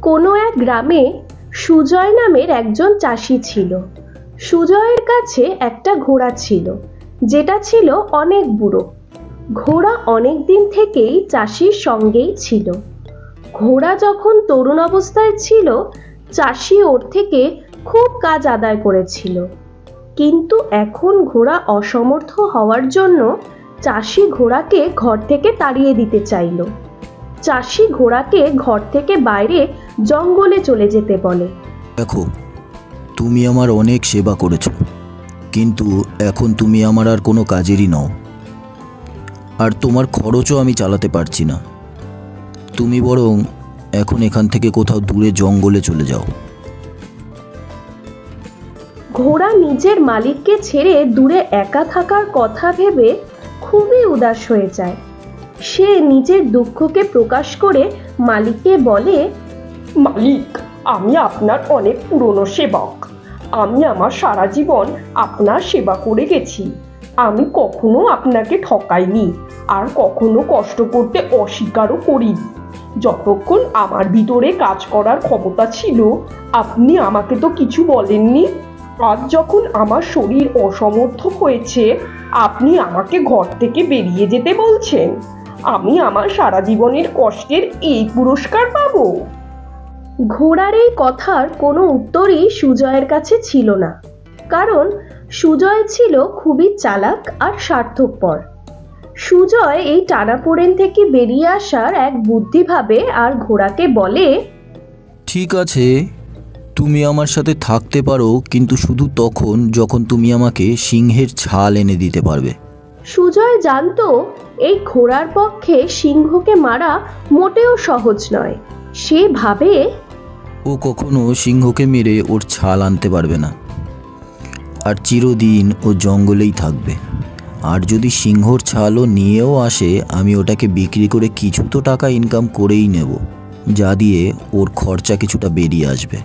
কোনো এক গ্রামে সুজয় নামের একজন চাষি ছিল। সুজয়ের কাছে একটা ঘোড়া ছিল, যেটা ছিল অনেক বুড়ো। ঘোড়া অনেক দিন থেকেই চাষির সঙ্গেই ছিল। ঘোড়া যখন তরুণ অবস্থায় ছিল, চাষি ওর থেকে খুব কাজ আদায় করেছিল। কিন্তু এখন ঘোড়া অসমর্থ হওয়ার জন্য চাষি ঘোড়াকে ঘর থেকে তাড়িয়ে দিতে চাইল। চাষি ঘোড়াকে ঘর থেকে বাইরে জঙ্গলে চলে যেতে বলে। দেখো, তুমি আমার অনেক সেবা করেছ, কিন্তু এখন তুমি আমার আর কোনো কাজেরই নও, আর তোমার খরচও আমি চালাতে পারছি না। তুমি বরং এখন এখান থেকে কোথাও দূরে জঙ্গলে চলে যাও। ঘোড়া নিজের মালিককে ছেড়ে দূরে একা থাকার কথা ভেবে খুবই উদাস হয়ে যায়। সে নিজের দুঃখকে প্রকাশ করে মালিককে বলে, মালিক, আমি আপনার অনেক পুরনো সেবক। আমি আমার সারা জীবন আপনার সেবা করে গেছি। আমি কখনো আপনাকে ঠকাইনি, আর কখনো কষ্ট করতে অস্বীকারও করিনি। যতক্ষণ আমার ভিতরে কাজ করার ক্ষমতা ছিল, আপনি আমাকে তো কিছু বলেননি। আজ যখন আমার শরীর অসমর্থ হয়েছে, আপনি আমাকে ঘর থেকে বেরিয়ে যেতে বলছেন। আমি আমার সারা জীবনের কষ্টের এই পুরস্কার পাবো? ঘোড়ার এই কথার কোনো উত্তরই সুজয়ের কাছে ছিল না, কারণ সুজয় ছিল খুবই চালাক আর স্বার্থপর। সুজয় এই টানাপোড়েন থেকে বেরিয়ে আসার এক বুদ্ধি ভাবে আর ঘোড়াকে বলে, ঠিক আছে, তুমি আমার সাথে থাকতে পারো, কিন্তু শুধু তখন যখন তুমি আমাকে সিংহের ছাল এনে দিতে পারবে। সুজয় জানতো এই ঘোড়ার পক্ষে সিংহকে মারা মোটেও সহজ নয়। সে ভাবে, ও কখনো সিংহকে মেরে ওর ছাল আনতে পারবে না, আর চিরদিন ও জঙ্গলেই থাকবে। আর যদি সিংহর ছালও নিয়েও আসে, আমি ওটাকে বিক্রি করে কিছু তো টাকা ইনকাম করেই নেব, যা দিয়ে ওর খরচা কিছুটা বেরিয়ে আসবে।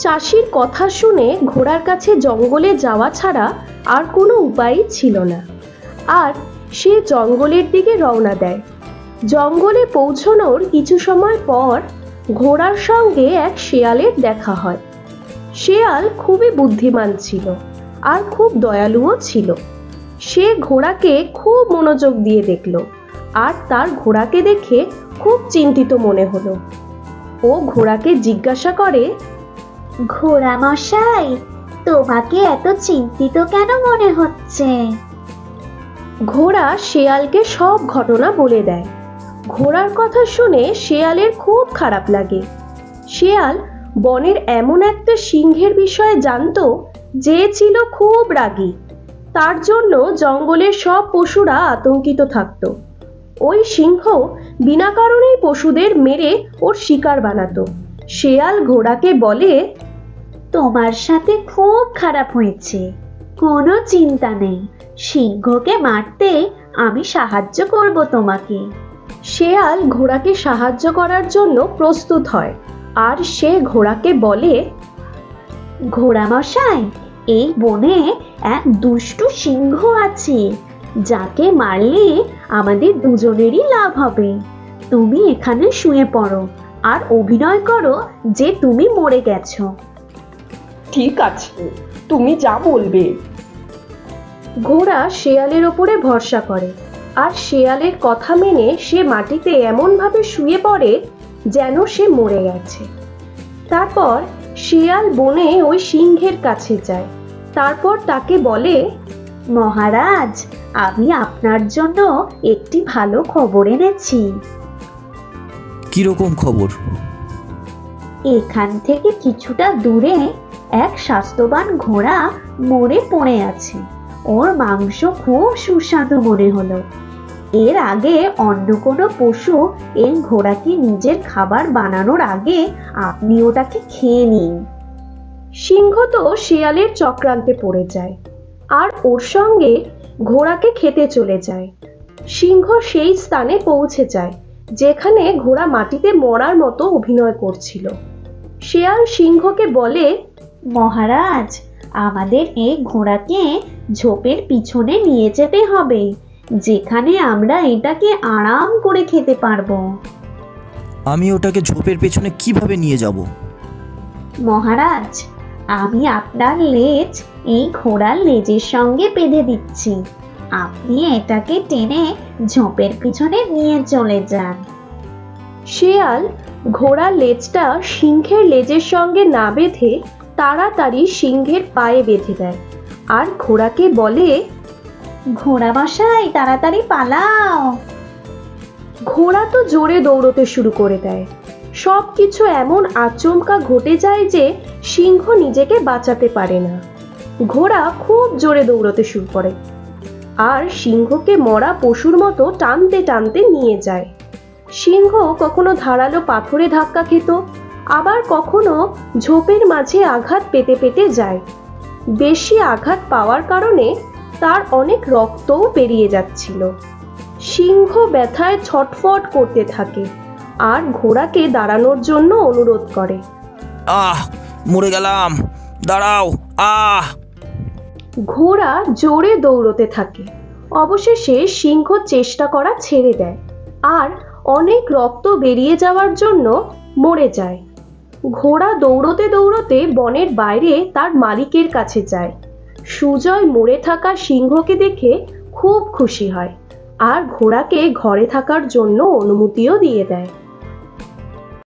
চাষির কথা শুনে ঘোড়ার কাছে জঙ্গলে যাওয়া ছাড়া আর কোনো উপায়ই ছিল না, আর সে জঙ্গলের দিকে রওনা দেয়। জঙ্গলে পৌঁছানোর কিছু সময় পর ঘোড়ার সঙ্গে এক শেয়ালের দেখা হয়। শেয়াল খুবই বুদ্ধিমান ছিল আর খুব দয়ালুও ছিল। সে ঘোড়াকে খুব মনোযোগ দিয়ে দেখল, আর তার ঘোড়াকে দেখে খুব চিন্তিত মনে হলো। ও ঘোড়াকে জিজ্ঞাসা করে, ঘোড়া মশাই, তোমাকে এত চিন্তিত কেন মনে হচ্ছে? ঘোড়া শেয়ালকে সব ঘটনা বলে দেয়। ঘোড়ার কথা শুনে শেয়ালের খুব খারাপ লাগে। শেয়াল বনের এমন একটা সিংহের বিষয়ে জানতো যে ছিল খুব রাগী। তার জন্য জঙ্গলের সব পশুরা আতঙ্কিত থাকত। ওই সিংহ বিনা কারণেই পশুদের মেরে ওর শিকার বানাতো। শেয়াল ঘোড়াকে বলে, তোমার সাথে খুব খারাপ হয়েছে, কোনো চিন্তা নেই। সিংহকে মারতে আমি সাহায্য করব তোমাকে। শেয়াল ঘোড়াকে সাহায্য করার জন্য প্রস্তুত হয়, আর সে ঘোড়াকে বলে, ঘোড়া মশাই, এই বনে এক দুষ্টু সিংহ আছে, যাকে মারলে আমাদের দুজনেরই লাভ হবে। তুমি এখানে শুয়ে পড়ো আর অভিনয় করো যে তুমি মরে গেছো। ঠিক আছে, তুমি যা বলবে। ঘোড়া শেয়ালের ওপরে ভরসা করে, আর শেয়ালের কথা মেনে সে মাটিতে এমনভাবে শুয়ে পড়ে যেন সে মরে গেছে। তারপর শেয়াল বনে ওই সিংহের কাছে যায়। তারপর তাকে বলে, মহারাজ, আমি আপনার জন্য একটি ভালো খবর এনেছি। কিরকম খবর? এখান থেকে কিছুটা দূরে এক স্বাস্থ্যবান ঘোড়া মরে পড়ে আছে। ওর মাংস খুব সুস্বাদু মনে হলো। এর আগে অন্য কোনো পশু এই ঘোড়াকে নিজের খাবার বানানোর আগে আপনি ওটাকে খেয়ে নিন। সিংহ তো শেয়ালের চক্রান্তে পড়ে যায়, আর ওর সঙ্গে ঘোড়াকে খেতে চলে যায়। সিংহ সেই স্থানে পৌঁছে যায় যেখানে ঘোড়া মাটিতে মরার মতো অভিনয় করছিল। শেয়াল সিংহকে বলে, মহারাজ, আমাদের এই ঘোড়াকে ঝোপের পিছনে নিয়ে যেতে হবে, যেখানে আমরা এটাকে আরাম করে খেতে পারবো। আমি ওটাকে ঝোপের পেছনে কিভাবে নিয়ে যাব? মহারাজ, আমি আপনার লেজ এই ঘোড়ার লেজের সঙ্গে বেঁধে দিচ্ছি। আপনি এটাকে টেনে ঝোপের পিছনে নিয়ে চলে যান। শেয়াল ঘোড়ার লেজটা সিংহের লেজের সঙ্গে না বেঁধে তাড়াতাড়ি সিংহের পায়ে বেঁধে দেয় আর ঘোড়াকে বলে, ঘোড়া মশাই, তাড়াতাড়ি পালাও। ঘোড়া তো জোরে দৌড়তে শুরু করে দেয়। সব কিছু এমন আচমকা ঘটে যায় যে সিংহ নিজেকে বাঁচাতে পারে না। ঘোড়া খুব জোরে দৌড়তে শুরু করে আর সিংহকে মরা পশুর মতো টানতে টানতে নিয়ে যায়। সিংহ কখনো ধারালো পাথরে ধাক্কা খেত, আবার কখনো ঝোপের মাঝে আঘাত পেতে পেতে যায়। বেশি আঘাত পাওয়ার কারণে তার অনেক রক্তও বেরিয়ে যাচ্ছিল। সিংহ ব্যথায় ছটফট করতে থাকে আর ঘোড়াকে দাঁড়ানোর জন্য অনুরোধ করে। আহ, মরে গেলাম, দাঁড়াও, আহ! ঘোড়া জোরে দৌড়তে থাকে। অবশেষে সিংহ চেষ্টা করা ছেড়ে দেয় আর অনেক রক্ত বেরিয়ে যাওয়ার জন্য মরে যায়। ঘোড়া দৌড়তে দৌড়তে বনের বাইরে তার মালিকের কাছে যায়। সুজয় মরে থাকা সিংহকে দেখে খুব খুশি হয় আর ঘোড়াকে ঘরে থাকার জন্য অনুমতিও দিয়ে দেয়।